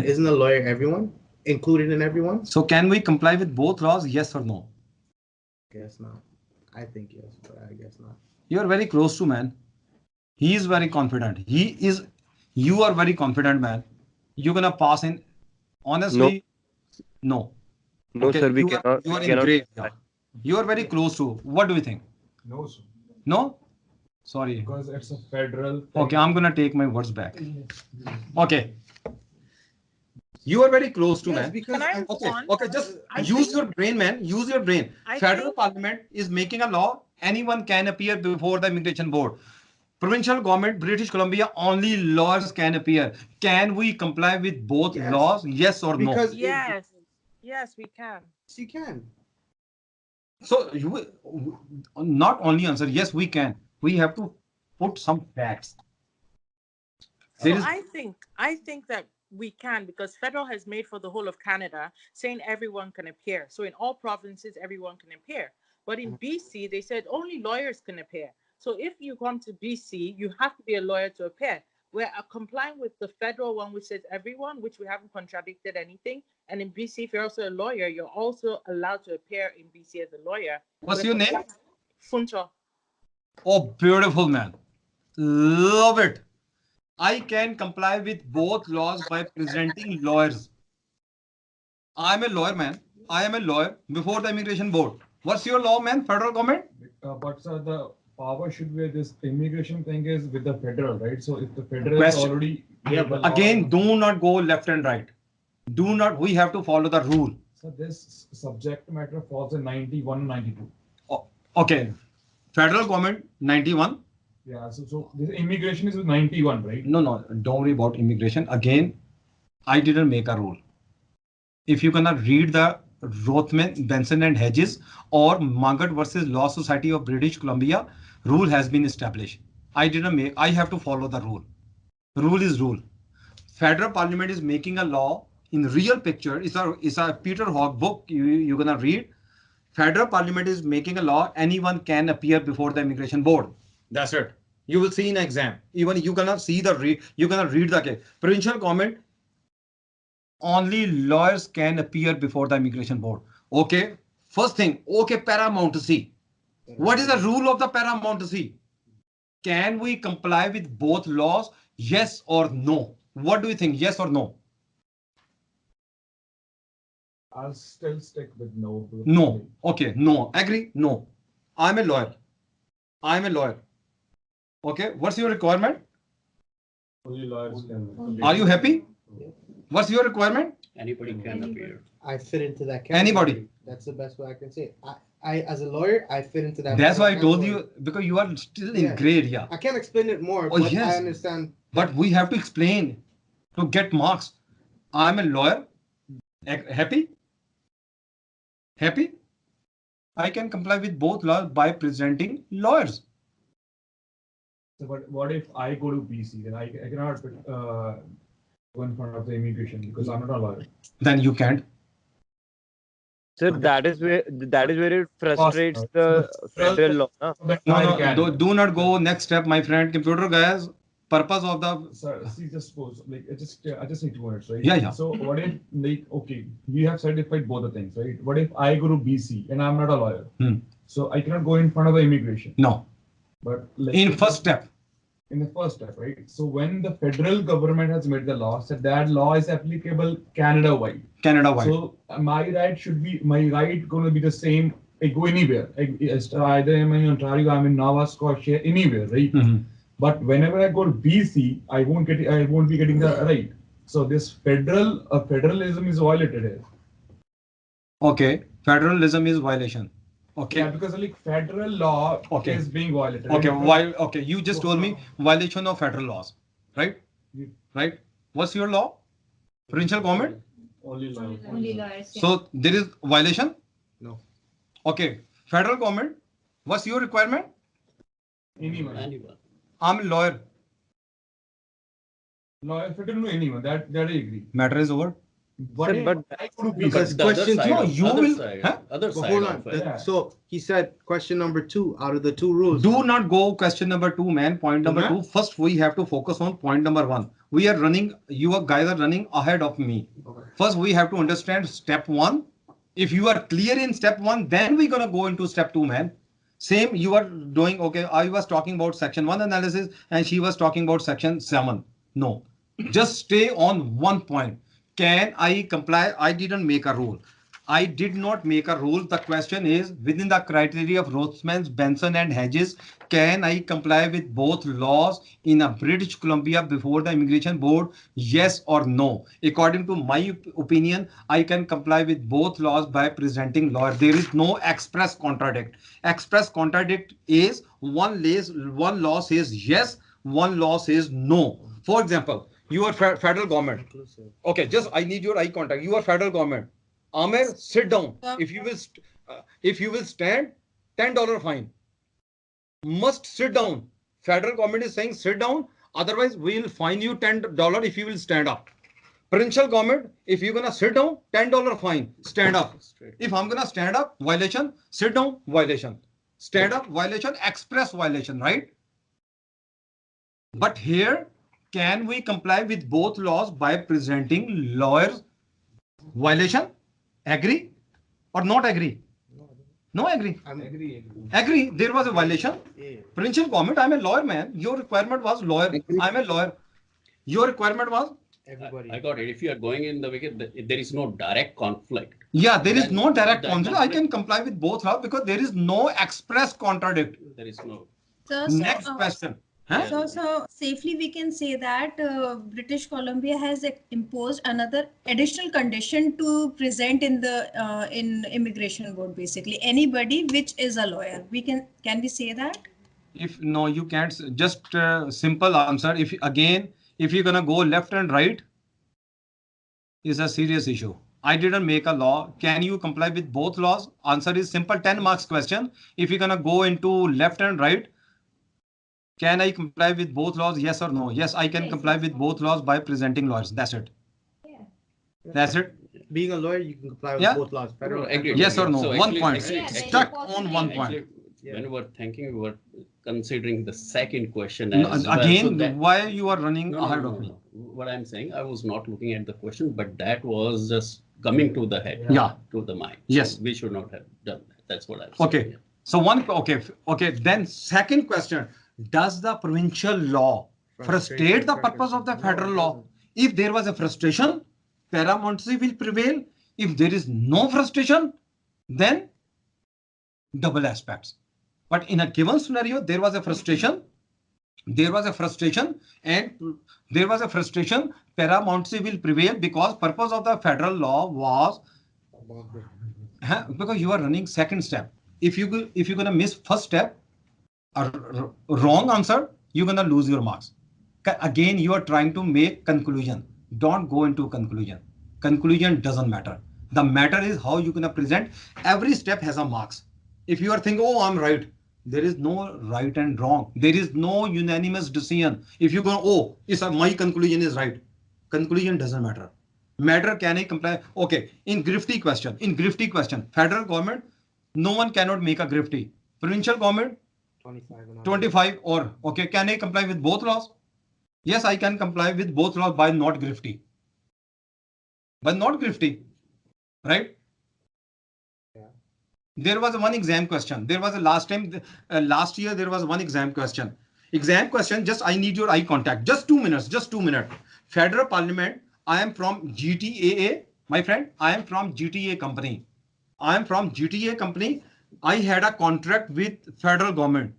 isn't a lawyer everyone? Included in everyone? So can we comply with both laws? Yes or no? Guess not. I think yes, but I guess not. You are very close to, man. He is very confident. You are very confident, man. You're gonna pass in. Honestly, no. No, Okay, sir, we you cannot. are in cannot. gray. Yeah. You are very close to. What do you think? No, sir. No? Sorry. Because it's a federal thing. Okay, I'm gonna take my words back. Okay. You are very close to, man. Because Okay, just use your brain, man. Use your brain. Federal Parliament is making a law. Anyone can appear before the Immigration Board. Provincial government, British Columbia, only lawyers can appear. Can we comply with both laws? Yes or no? because Yes, yes, we can. she can. So you not only answer yes, we can. We have to put some facts. So I think that we can, because federal has made for the whole of Canada, saying everyone can appear. So in all provinces, everyone can appear. But in BC, they said only lawyers can appear. So if you come to BC, you have to be a lawyer to appear. We're complying with the federal one, which says everyone, which we haven't contradicted anything. And in BC, if you're also a lawyer, you're also allowed to appear in BC as a lawyer. What's your name? Funcho. Oh, beautiful, man. Love it. I can comply with both laws by presenting lawyers. I'm a lawyer, man. I am a lawyer before the Immigration Board. What's your law, man? Federal government? But sir, the power should be this immigration thing is with the federal, right? So if the federal is already Again, do not go left and right. Do not. We have to follow the rule. So this subject matter falls in 91 and 92. Oh, okay. Federal government 91. Yeah. So this immigration is with 91, right? No. Don't worry about immigration. Again, I didn't make a rule. If you cannot read the Rothman, Benson and Hedges or Mangat versus Law Society of British Columbia, rule has been established. I didn't make. I have to follow the rule. Rule is rule. Federal Parliament is making a law in real picture. It's a Peter Hawke book. You're gonna read. Federal Parliament is making a law. Anyone can appear before the Immigration Board. That's it. You will see in exam. Even you cannot see you cannot read the case. Provincial government, only lawyers can appear before the Immigration Board. Okay. First thing. Okay. Paramountcy. What is the rule of the paramountcy? Can we comply with both laws? Yes or no? What do you think? Yes or no? I'll still stick with no. No. Okay. No. Agree? No. I'm a lawyer. I'm a lawyer. Okay. What's your requirement? Only lawyers can. Are you happy? What's your requirement? Anybody can appear. I fit into that category. Anybody. That's the best way I can say it. I as a lawyer, I fit into that. That's why I told you, because you are still in gray area. I can't explain it more, Oh, but yes. I understand. But we have to explain to get marks. I'm a lawyer. Happy? Happy? I can comply with both laws by presenting lawyers. So, but what if I go to BC? Then I cannot go in front of the immigration because I'm not a lawyer. Then you can't. Sir, that is where it frustrates the federal law. No, do not go next step, my friend. Computer guys, purpose of the. Sir, see, just suppose, like, I just need 2 minutes, right? Yeah. So what if, like, okay, you have certified both the things, right? What if I go to BC and I'm not a lawyer? So I cannot go in front of the immigration. No. But like, in first step. In the first step, right? So when the federal government has made the law, so that law is applicable Canada-wide. Canada-wide. So my right going to be the same. I go anywhere. Either I'm in Ontario, I'm in Nova Scotia, anywhere, right? But whenever I go to BC, I won't be getting the right. So this federalism is violated here. Okay, federalism is violation. Okay. Yeah, because like federal law is being violated. Okay, why? Okay, you just told me violation of federal laws, right? Right. What's your law? Provincial government? Only lawyers. Only lawyers. So there is violation? No. Okay, federal government. What's your requirement? Anyone. I'm a lawyer. Lawyer, if I don't know anyone, that I agree. Matter is over. But Because question Other side. Hold on. So he said question number 2 out of the 2 rules. Do not go question number 2, man. Point number 2. First, we have to focus on point number 1. we are running, you guys are running ahead of me. Okay. First, we have to understand step 1. If you are clear in step 1, then we're gonna go into step 2, man. Same, you are doing, okay, I was talking about section 1 analysis and she was talking about section 7. No, just stay on one point. Can I comply? I didn't make a rule. I did not make a rule. The question is, within the criteria of Rothmans, Benson and Hedges, can I comply with both laws in a British Columbia before the Immigration Board? Yes or no? According to my opinion, I can comply with both laws by presenting lawyer. There is no express contradict. Express contradict is one law says yes, one law says no. For example, you are federal government. Okay, just I need your eye contact. You are federal government. Aamer, sit down. If you will stand, $10 fine. Must sit down. Federal government is saying sit down. Otherwise, we will fine you $10 if you will stand up. Provincial government, if you're gonna sit down, $10 fine. Stand up. If I'm gonna stand up, violation. Sit down, violation. Stand up, violation. Express violation, right? But here, can we comply with both laws by presenting lawyers? Violation? Agree or not agree? No agree. Agree. There was a violation. Provincial government, I'm a lawyer, man. Your requirement was lawyer. I'm a lawyer. Your requirement was? Everybody. I got it. If you are going in the wicket, there is no direct conflict. Yeah, there is no direct conflict. I can comply with both laws because there is no express contradict. There is no. Next question. Huh? So safely we can say that British Columbia has imposed another additional condition to present in the in immigration board. Basically, anybody which is a lawyer, can we say that? If no, you can't. Just simple answer. If you're gonna go left and right, is a serious issue. I didn't make a law. Can you comply with both laws? Answer is simple. 10 marks question. If you're gonna go into left and right. Can I comply with both laws? Yes or no? Yes, I can comply with both laws by presenting lawyers. That's it. Yeah. That's it. Being a lawyer, you can comply with both laws. Federal, agreed. Yes or no? So one point. Stuck on one point. When we were thinking, we were considering the second question. No, as again, well. So why you are running ahead of me? What I'm saying, I was not looking at the question, but that was just coming to the head, to the mind. Yes. So we should not have done that. That's what I'm saying. Okay. Yeah. So okay. Then second question. Does the provincial law frustrate the purpose of the federal law? If there was a frustration, paramountcy will prevail. If there is no frustration, then double aspects. But in a given scenario, there was a frustration, paramountcy will prevail because purpose of the federal law was because you are running second step. If you're gonna miss first step, a wrong answer, you're gonna lose your marks. Again, you are trying to make conclusion. Don't go into conclusion. Conclusion doesn't matter. The matter is how you're gonna present. Every step has a marks. If you are thinking, oh, I'm right, there is no right and wrong. There is no unanimous decision. If you go, oh, my conclusion is right. Conclusion doesn't matter. Matter, can I comply? Okay, in grifty question, federal government, no one cannot make a grifty. Provincial government, 25 or okay, can I comply with both laws? Yes, I can comply with both laws by not grifty. Right? Yeah. There was one exam question. There was a last year there was one exam question. Just I need your eye contact. Just 2 minutes. Federal Parliament. I am from GTAA, my friend. I am from GTA company. I had a contract with federal government,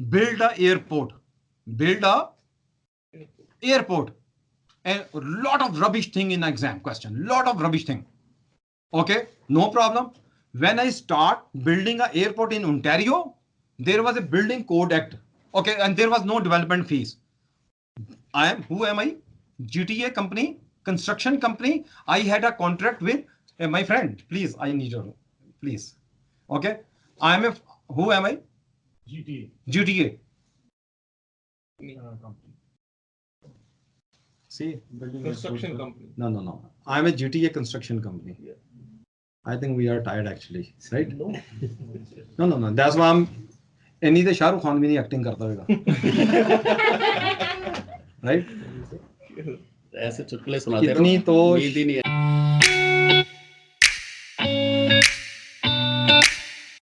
build a airport, and a lot of rubbish thing in exam question, Okay, no problem. When I start building an airport in Ontario, there was a building code act. Okay, and there was no development fees. Who am I? GTA company, construction company. I had a contract with my friend. Please, I need your, please. Okay. Who am I? GTA. See, Construction company. No. I'm a GTA construction company. Yeah. I think we are tired actually, right? No. That's why I'm. Any the Shahrukh Khan bhi nahi acting karta hoga. Right? ऐसे चुटकुले सुनाते रहो कितनी तो नींद ही नहीं